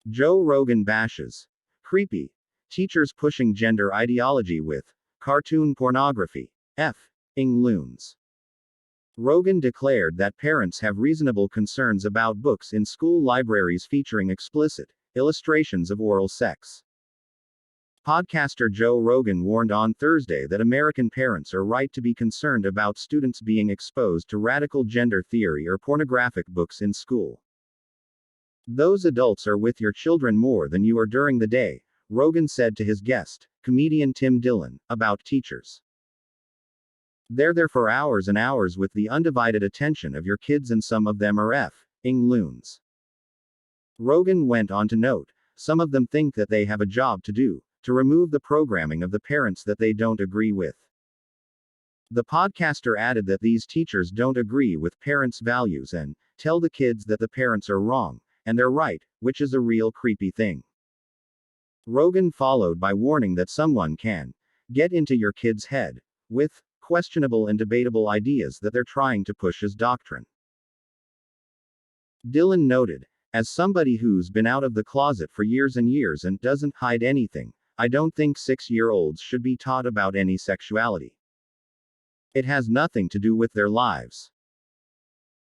Joe Rogan bashes. Creepy. Teachers pushing gender ideology with cartoon pornography. F-ing loons. Rogan declared that parents have reasonable concerns about books in school libraries featuring explicit illustrations of oral sex. Podcaster Joe Rogan warned on Thursday that American parents are right to be concerned about students being exposed to radical gender theory or pornographic books in school. Those adults are with your children more than you are during the day, Rogan said to his guest, comedian Tim Dillon, about teachers. They're there for hours and hours with the undivided attention of your kids, and some of them are F-ing loons. Rogan went on to note, some of them think that they have a job to do, to remove the programming of the parents that they don't agree with. The podcaster added that these teachers don't agree with parents' values and tell the kids that the parents are wrong, and they're right, which is a real creepy thing. Rogan followed by warning that someone can get into your kid's head with questionable and debatable ideas that they're trying to push as doctrine. Dillon noted, as somebody who's been out of the closet for years and years and doesn't hide anything, I don't think 6-year-olds should be taught about any sexuality. It has nothing to do with their lives.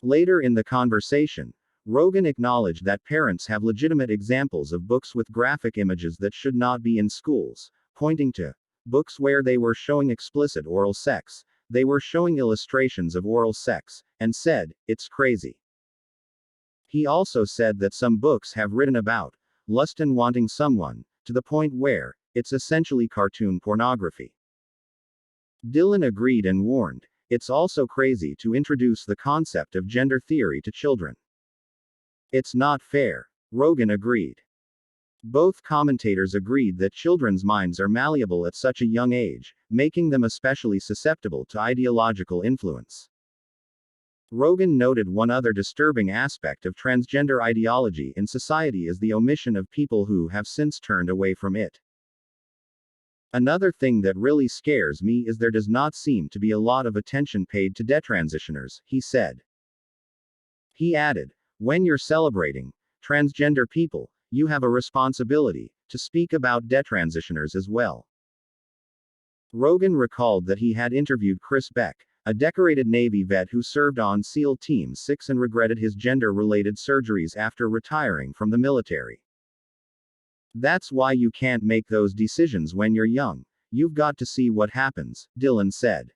Later in the conversation, Rogan acknowledged that parents have legitimate examples of books with graphic images that should not be in schools, pointing to books where they were showing explicit oral sex, they were showing illustrations of oral sex, and said, it's crazy. He also said that some books have written about lust and wanting someone, to the point where it's essentially cartoon pornography. Dillon agreed and warned, it's also crazy to introduce the concept of gender theory to children. It's not fair. Rogan agreed. Both commentators agreed that children's minds are malleable at such a young age, making them especially susceptible to ideological influence. Rogan noted one other disturbing aspect of transgender ideology in society is the omission of people who have since turned away from it. Another thing that really scares me is there does not seem to be a lot of attention paid to detransitioners, he said. He added, when you're celebrating transgender people, you have a responsibility to speak about detransitioners as well. Rogan recalled that he had interviewed Chris Beck, a decorated Navy vet who served on SEAL Team 6 and regretted his gender-related surgeries after retiring from the military. That's why you can't make those decisions when you're young. You've got to see what happens, Dillon said.